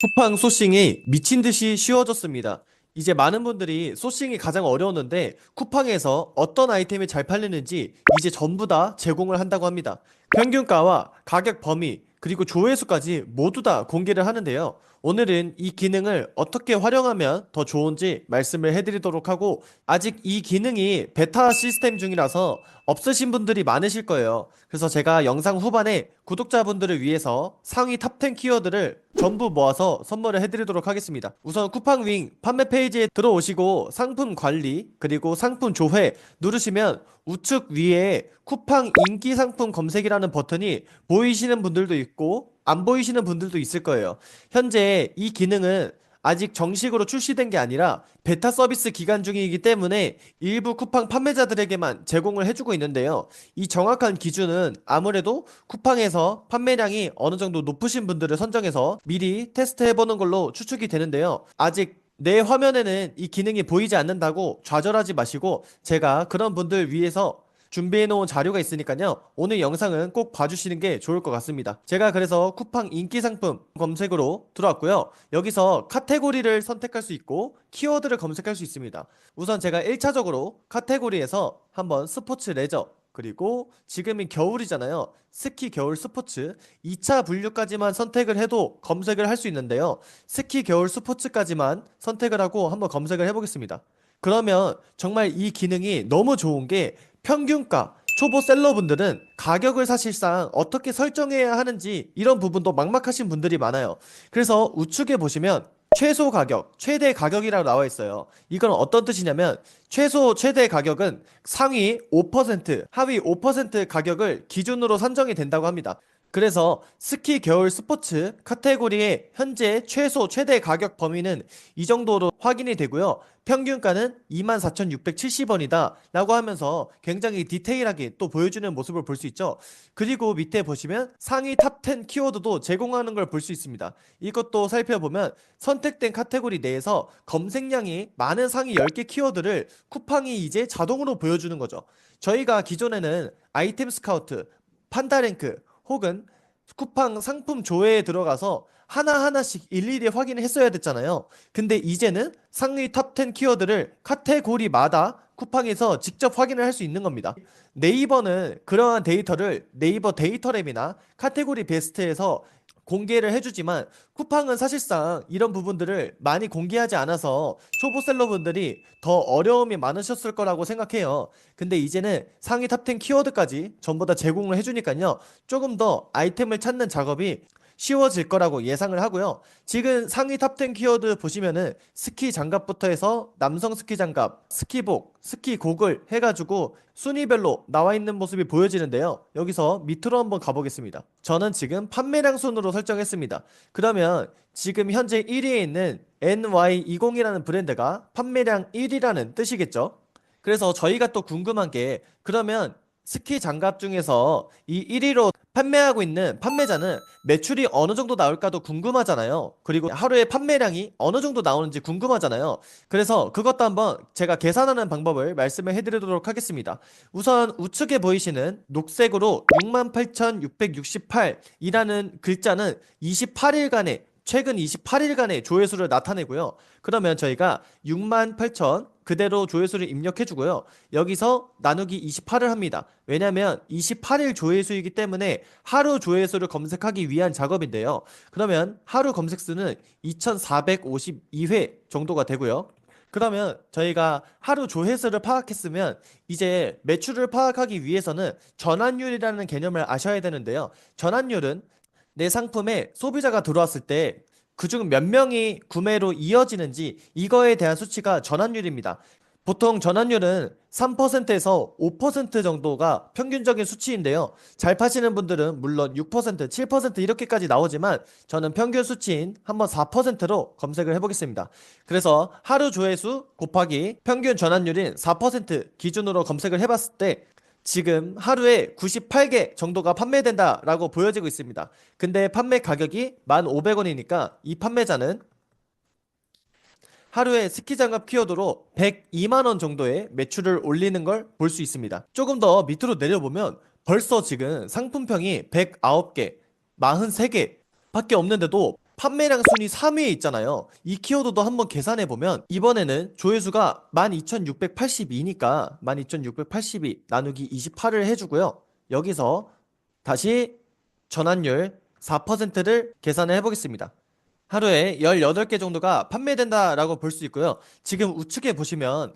쿠팡 소싱이 미친 듯이 쉬워졌습니다. 이제 많은 분들이 소싱이 가장 어려웠는데 쿠팡에서 어떤 아이템이 잘 팔리는지 이제 전부 다 제공을 한다고 합니다. 평균가와 가격 범위, 그리고 조회수까지 모두 다 공개를 하는데요. 오늘은 이 기능을 어떻게 활용하면 더 좋은지 말씀을 해드리도록 하고, 아직 이 기능이 베타 시스템 중이라서 없으신 분들이 많으실 거예요. 그래서 제가 영상 후반에 구독자분들을 위해서 상위 탑 10 키워드를 전부 모아서 선물을 해드리도록 하겠습니다. 우선 쿠팡윙 판매 페이지에 들어오시고 상품 관리 그리고 상품 조회 누르시면 우측 위에 쿠팡 인기 상품 검색이라는 버튼이 보이시는 분들도 있고 안 보이시는 분들도 있을 거예요. 현재 이 기능은 아직 정식으로 출시된 게 아니라 베타 서비스 기간 중이기 때문에 일부 쿠팡 판매자들에게만 제공을 해주고 있는데요. 이 정확한 기준은 아무래도 쿠팡에서 판매량이 어느 정도 높으신 분들을 선정해서 미리 테스트해보는 걸로 추측이 되는데요. 아직 내 화면에는 이 기능이 보이지 않는다고 좌절하지 마시고, 제가 그런 분들 위해서 준비해놓은 자료가 있으니까요. 오늘 영상은 꼭 봐주시는 게 좋을 것 같습니다. 제가 그래서 쿠팡 인기 상품 검색으로 들어왔고요. 여기서 카테고리를 선택할 수 있고 키워드를 검색할 수 있습니다. 우선 제가 1차적으로 카테고리에서 한번 스포츠 레저, 그리고 지금이 겨울이잖아요. 스키 겨울 스포츠 2차 분류까지만 선택을 해도 검색을 할 수 있는데요. 스키 겨울 스포츠까지만 선택을 하고 한번 검색을 해보겠습니다. 그러면 정말 이 기능이 너무 좋은 게, 평균가 초보 셀러분들은 가격을 사실상 어떻게 설정해야 하는지 이런 부분도 막막하신 분들이 많아요. 그래서 우측에 보시면 최소 가격, 최대 가격이라고 나와 있어요. 이건 어떤 뜻이냐면, 최소 최대 가격은 상위 5%, 하위 5% 가격을 기준으로 산정이 된다고 합니다. 그래서 스키 겨울 스포츠 카테고리의 현재 최소 최대 가격 범위는 이 정도로 확인이 되고요. 평균가는 24,670원이다 라고 하면서 굉장히 디테일하게 또 보여주는 모습을 볼 수 있죠. 그리고 밑에 보시면 상위 탑 10 키워드도 제공하는 걸 볼 수 있습니다. 이것도 살펴보면 선택된 카테고리 내에서 검색량이 많은 상위 10개 키워드를 쿠팡이 이제 자동으로 보여주는 거죠. 저희가 기존에는 아이템 스카우트, 판다랭크 혹은 쿠팡 상품 조회에 들어가서 하나하나씩 일일이 확인을 했어야 됐잖아요. 근데 이제는 상위 탑 10 키워드를 카테고리마다 쿠팡에서 직접 확인을 할 수 있는 겁니다. 네이버는 그러한 데이터를 네이버 데이터랩이나 카테고리 베스트에서 공개를 해주지만, 쿠팡은 사실상 이런 부분들을 많이 공개하지 않아서 초보셀러분들이 더 어려움이 많으셨을 거라고 생각해요. 근데 이제는 상위 탑 10 키워드까지 전부 다 제공을 해주니까요. 조금 더 아이템을 찾는 작업이 쉬워질 거라고 예상을 하고요. 지금 상위 탑 10 키워드 보시면은 스키 장갑부터 해서 남성 스키 장갑, 스키복, 스키 고글 해가지고 순위별로 나와 있는 모습이 보여지는데요. 여기서 밑으로 한번 가보겠습니다. 저는 지금 판매량 순으로 설정했습니다. 그러면 지금 현재 1위에 있는 NY20이라는 브랜드가 판매량 1위라는 뜻이겠죠? 그래서 저희가 또 궁금한 게, 그러면 스키 장갑 중에서 이 1위로 판매하고 있는 판매자는 매출이 어느 정도 나올까도 궁금하잖아요. 그리고 하루에 판매량이 어느 정도 나오는지 궁금하잖아요. 그래서 그것도 한번 제가 계산하는 방법을 말씀을 해드리도록 하겠습니다. 우선 우측에 보이시는 녹색으로 68,668이라는 글자는 28일간의 최근 28일간의 조회수를 나타내고요. 그러면 저희가 68,000 그대로 조회수를 입력해주고요. 여기서 나누기 28을 합니다. 왜냐하면 28일 조회수이기 때문에 하루 조회수를 검색하기 위한 작업인데요. 그러면 하루 검색 수는 2452회 정도가 되고요. 그러면 저희가 하루 조회수를 파악했으면 이제 매출을 파악하기 위해서는 전환율이라는 개념을 아셔야 되는데요. 전환율은 내 상품에 소비자가 들어왔을 때 그중 몇 명이 구매로 이어지는지, 이거에 대한 수치가 전환율입니다. 보통 전환율은 3%에서 5% 정도가 평균적인 수치인데요. 잘 파시는 분들은 물론 6%, 7% 이렇게까지 나오지만 저는 평균 수치인 한번 4%로 검색을 해보겠습니다. 그래서 하루 조회수 곱하기 평균 전환율인 4% 기준으로 검색을 해봤을 때 지금 하루에 98개 정도가 판매된다라고 보여지고 있습니다. 근데 판매 가격이 1,500원이니까 이 판매자는 하루에 스키 장갑 키워드로 102만 원 정도의 매출을 올리는 걸 볼 수 있습니다. 조금 더 밑으로 내려보면 벌써 지금 상품평이 109개, 43개 밖에 없는데도 판매량 순위 3위에 있잖아요. 이 키워드도 한번 계산해보면 이번에는 조회수가 12,682니까 12,682 나누기 28을 해주고요. 여기서 다시 전환율 4%를 계산을 해보겠습니다. 하루에 18개 정도가 판매된다라고 볼 수 있고요. 지금 우측에 보시면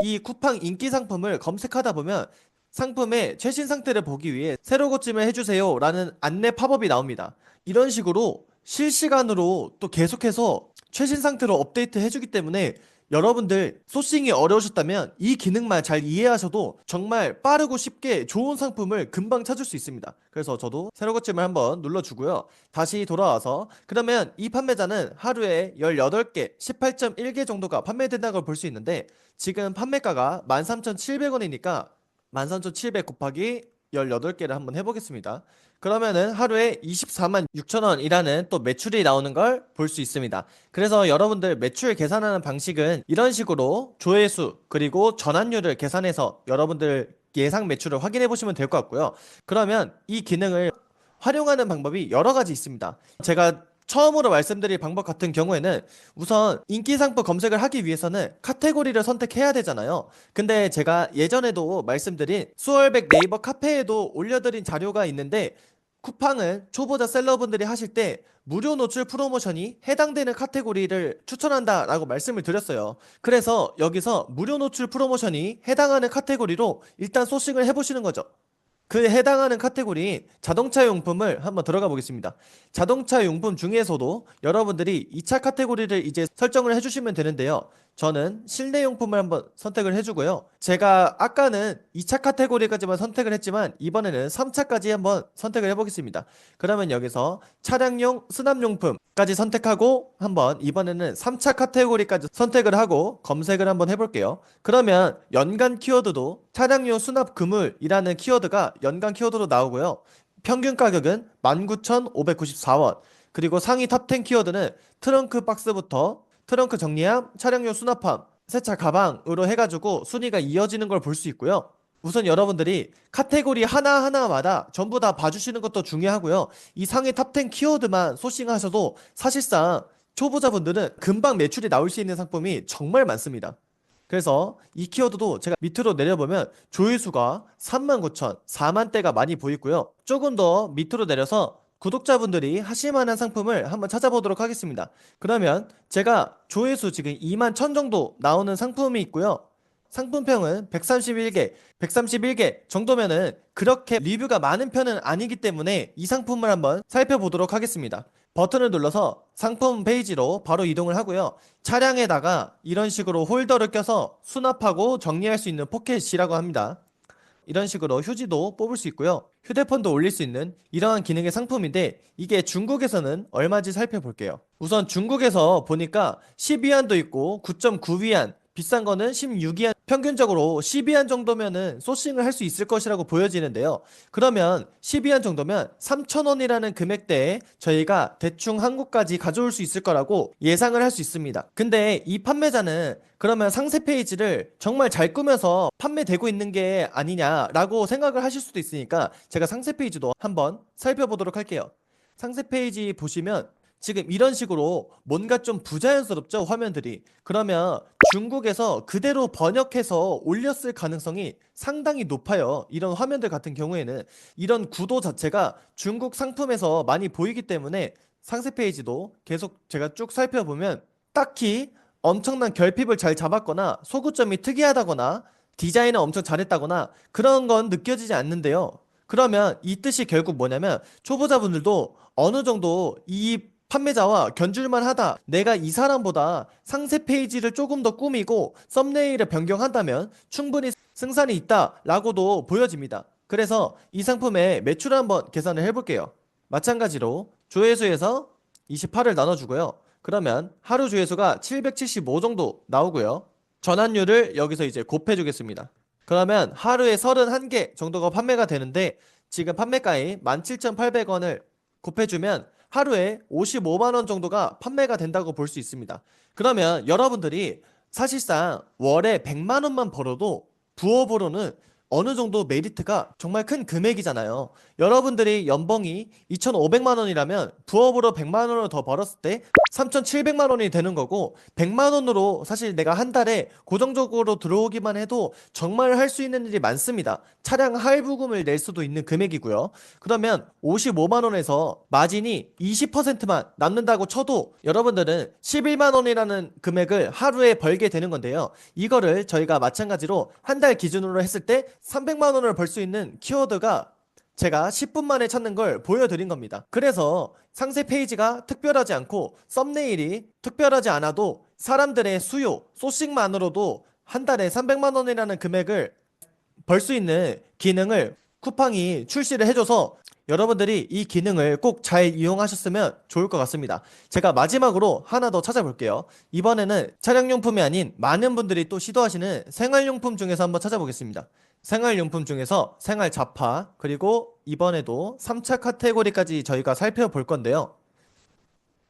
이 쿠팡 인기 상품을 검색하다 보면 상품의 최신 상태를 보기 위해 새로 고침을 해주세요 라는 안내 팝업이 나옵니다. 이런 식으로 실시간으로 또 계속해서 최신 상태로 업데이트 해주기 때문에 여러분들 소싱이 어려우셨다면 이 기능만 잘 이해하셔도 정말 빠르고 쉽게 좋은 상품을 금방 찾을 수 있습니다. 그래서 저도 새로 고침을 한번 눌러주고요. 다시 돌아와서 그러면 이 판매자는 하루에 18개, 18.1개 정도가 판매된다는 걸 볼 수 있는데 지금 판매가가 13,700원이니까 13,700 곱하기 18개를 한번 해보겠습니다. 그러면은 하루에 24만 6천 원이라는 또 매출이 나오는 걸 볼 수 있습니다. 그래서 여러분들 매출 계산하는 방식은 이런 식으로 조회수 그리고 전환율을 계산해서 여러분들 예상 매출을 확인해 보시면 될 것 같고요. 그러면 이 기능을 활용하는 방법이 여러 가지 있습니다. 제가 처음으로 말씀드릴 방법 같은 경우에는 우선 인기 상품 검색을 하기 위해서는 카테고리를 선택해야 되잖아요. 근데 제가 예전에도 말씀드린 수월백 네이버 카페에도 올려드린 자료가 있는데 쿠팡은 초보자 셀러분들이 하실 때 무료 노출 프로모션이 해당되는 카테고리를 추천한다라고 말씀을 드렸어요. 그래서 여기서 무료 노출 프로모션이 해당하는 카테고리로 일단 소싱을 해보시는 거죠. 그 해당하는 카테고리인 자동차 용품을 한번 들어가 보겠습니다. 자동차 용품 중에서도 여러분들이 2차 카테고리를 이제 설정을 해주시면 되는데요. 저는 실내 용품을 한번 선택을 해주고요. 제가 아까는 2차 카테고리까지만 선택을 했지만 이번에는 3차까지 한번 선택을 해보겠습니다. 그러면 여기서 차량용 수납용품까지 선택하고 한번 이번에는 3차 카테고리까지 선택을 하고 검색을 한번 해볼게요. 그러면 연간 키워드도 차량용 수납 그물이라는 키워드가 연간 키워드로 나오고요. 평균 가격은 19,594원. 그리고 상위 탑10 키워드는 트렁크 박스부터 트렁크 정리함, 차량용 수납함, 세차 가방으로 해가지고 순위가 이어지는 걸 볼 수 있고요. 우선 여러분들이 카테고리 하나하나마다 전부 다 봐주시는 것도 중요하고요. 이 상위 탑10 키워드만 소싱하셔도 사실상 초보자분들은 금방 매출이 나올 수 있는 상품이 정말 많습니다. 그래서 이 키워드도 제가 밑으로 내려보면 조회수가 39,000, 4만대가 많이 보이고요. 조금 더 밑으로 내려서 구독자분들이 하실 만한 상품을 한번 찾아보도록 하겠습니다. 그러면 제가 조회수 지금 2만 1000 정도 나오는 상품이 있고요. 상품평은 131개, 131개 정도면은 그렇게 리뷰가 많은 편은 아니기 때문에 이 상품을 한번 살펴보도록 하겠습니다. 버튼을 눌러서 상품 페이지로 바로 이동을 하고요. 차량에다가 이런 식으로 홀더를 껴서 수납하고 정리할 수 있는 포켓이라고 합니다. 이런 식으로 휴지도 뽑을 수 있고요. 휴대폰도 올릴 수 있는 이러한 기능의 상품인데 이게 중국에서는 얼마인지 살펴볼게요. 우선 중국에서 보니까 12위안도 있고 9.9위안, 비싼 거는 16위안, 평균적으로 12위안 정도면은 소싱을 할 수 있을 것이라고 보여지는데요. 그러면 12위안 정도면 3,000원이라는 금액대에 저희가 대충 한국까지 가져올 수 있을 거라고 예상을 할 수 있습니다. 근데 이 판매자는 그러면 상세 페이지를 정말 잘 꾸며서 판매되고 있는 게 아니냐라고 생각을 하실 수도 있으니까 제가 상세 페이지도 한번 살펴보도록 할게요. 상세 페이지 보시면 지금 이런 식으로 뭔가 좀 부자연스럽죠, 화면들이. 그러면 중국에서 그대로 번역해서 올렸을 가능성이 상당히 높아요. 이런 화면들 같은 경우에는 이런 구도 자체가 중국 상품에서 많이 보이기 때문에 상세 페이지도 계속 제가 쭉 살펴보면 딱히 엄청난 결핍을 잘 잡았거나 소구점이 특이하다거나 디자인을 엄청 잘했다거나 그런 건 느껴지지 않는데요. 그러면 이 뜻이 결국 뭐냐면 초보자분들도 어느 정도 이 판매자와 견줄만 하다. 내가 이 사람보다 상세 페이지를 조금 더 꾸미고 썸네일을 변경한다면 충분히 승산이 있다라고도 보여집니다. 그래서 이 상품의 매출을 한번 계산을 해볼게요. 마찬가지로 조회수에서 28을 나눠주고요. 그러면 하루 조회수가 775 정도 나오고요. 전환율을 여기서 이제 곱해주겠습니다. 그러면 하루에 31개 정도가 판매가 되는데 지금 판매가인 17,800원을 곱해주면 하루에 55만 원 정도가 판매가 된다고 볼 수 있습니다. 그러면 여러분들이 사실상 월에 100만 원만 벌어도 부업으로는 어느 정도 메리트가 정말 큰 금액이잖아요. 여러분들이 연봉이 2,500만 원이라면 부업으로 100만 원을 더 벌었을 때 3,700만 원이 되는 거고, 100만 원으로 사실 내가 한 달에 고정적으로 들어오기만 해도 정말 할 수 있는 일이 많습니다. 차량 할부금을 낼 수도 있는 금액이고요. 그러면 55만 원에서 마진이 20%만 남는다고 쳐도 여러분들은 11만 원이라는 금액을 하루에 벌게 되는 건데요. 이거를 저희가 마찬가지로 한 달 기준으로 했을 때 300만 원을 벌 수 있는 키워드가 제가 10분 만에 찾는 걸 보여드린 겁니다. 그래서 상세 페이지가 특별하지 않고 썸네일이 특별하지 않아도 사람들의 수요, 소싱만으로도 한 달에 300만 원이라는 금액을 벌 수 있는 기능을 쿠팡이 출시를 해줘서 여러분들이 이 기능을 꼭 잘 이용하셨으면 좋을 것 같습니다. 제가 마지막으로 하나 더 찾아볼게요. 이번에는 차량용품이 아닌 많은 분들이 또 시도하시는 생활용품 중에서 한번 찾아보겠습니다. 생활용품 중에서 생활잡화, 그리고 이번에도 3차 카테고리까지 저희가 살펴볼 건데요.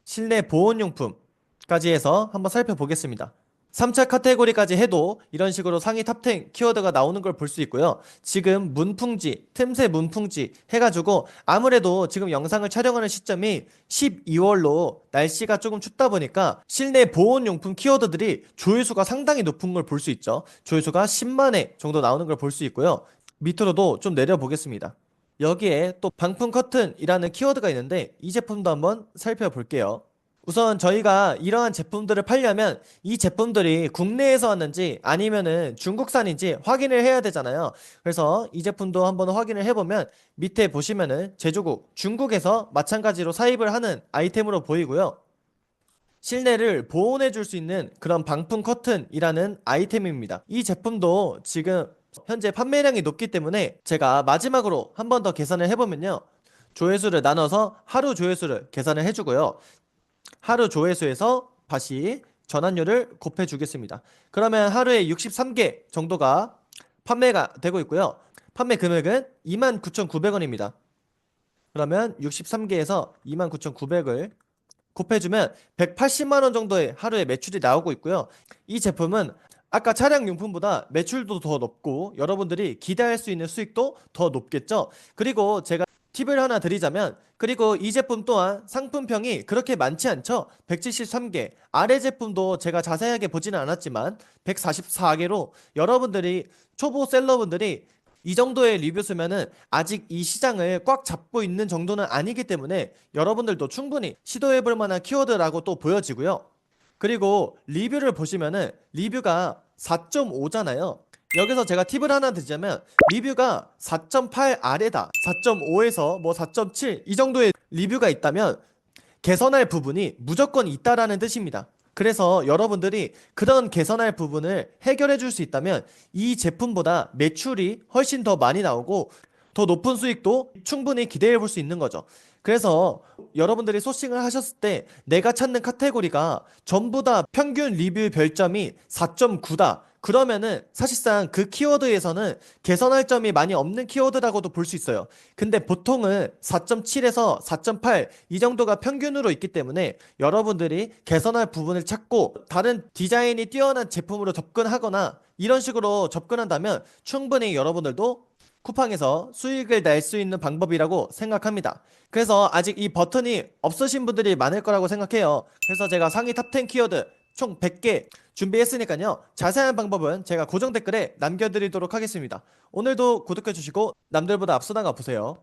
실내 보온용품까지 해서 한번 살펴보겠습니다. 3차 카테고리까지 해도 이런 식으로 상위 탑10 키워드가 나오는 걸 볼 수 있고요. 지금 문풍지, 틈새 문풍지 해가지고 아무래도 지금 영상을 촬영하는 시점이 12월로 날씨가 조금 춥다 보니까 실내 보온용품 키워드들이 조회수가 상당히 높은 걸 볼 수 있죠. 조회수가 10만 회 정도 나오는 걸 볼 수 있고요. 밑으로도 좀 내려보겠습니다. 여기에 또 방풍 커튼이라는 키워드가 있는데 이 제품도 한번 살펴볼게요. 우선 저희가 이러한 제품들을 팔려면 이 제품들이 국내에서 왔는지 아니면은 중국산인지 확인을 해야 되잖아요. 그래서 이 제품도 한번 확인을 해보면 밑에 보시면은 제조국 중국에서 마찬가지로 사입을 하는 아이템으로 보이고요. 실내를 보온해 줄 수 있는 그런 방풍 커튼이라는 아이템입니다. 이 제품도 지금 현재 판매량이 높기 때문에 제가 마지막으로 한 번 더 계산을 해보면요. 조회수를 나눠서 하루 조회수를 계산을 해주고요. 하루 조회수에서 다시 전환율을 곱해 주겠습니다. 그러면 하루에 63개 정도가 판매가 되고 있고요. 판매 금액은 29,900원입니다. 그러면 63개에서 29,900을 곱해주면 180만 원 정도의 하루에 매출이 나오고 있고요. 이 제품은 아까 차량 용품보다 매출도 더 높고 여러분들이 기대할 수 있는 수익도 더 높겠죠. 그리고 제가 팁을 하나 드리자면, 그리고 이 제품 또한 상품평이 그렇게 많지 않죠. 173개, 아래 제품도 제가 자세하게 보지는 않았지만 144개로 여러분들이 초보 셀러분들이 이 정도의 리뷰 수면은 아직 이 시장을 꽉 잡고 있는 정도는 아니기 때문에 여러분들도 충분히 시도해볼 만한 키워드라고 또 보여지고요. 그리고 리뷰를 보시면은 리뷰가 4.5잖아요. 여기서 제가 팁을 하나 드리자면 리뷰가 4.8 아래다, 4.5에서 뭐 4.7 이 정도의 리뷰가 있다면 개선할 부분이 무조건 있다라는 뜻입니다. 그래서 여러분들이 그런 개선할 부분을 해결해 줄 수 있다면 이 제품보다 매출이 훨씬 더 많이 나오고 더 높은 수익도 충분히 기대해 볼 수 있는 거죠. 그래서 여러분들이 소싱을 하셨을 때 내가 찾는 카테고리가 전부 다 평균 리뷰 별점이 4.9다. 그러면은 사실상 그 키워드에서는 개선할 점이 많이 없는 키워드라고도 볼 수 있어요. 근데 보통은 4.7에서 4.8 이 정도가 평균으로 있기 때문에 여러분들이 개선할 부분을 찾고 다른 디자인이 뛰어난 제품으로 접근하거나 이런 식으로 접근한다면 충분히 여러분들도 쿠팡에서 수익을 낼 수 있는 방법이라고 생각합니다. 그래서 아직 이 버튼이 없으신 분들이 많을 거라고 생각해요. 그래서 제가 상위 탑10 키워드 총 100개 준비했으니까요. 자세한 방법은 제가 고정 댓글에 남겨드리도록 하겠습니다. 오늘도 구독해주시고 남들보다 앞서 나가 보세요.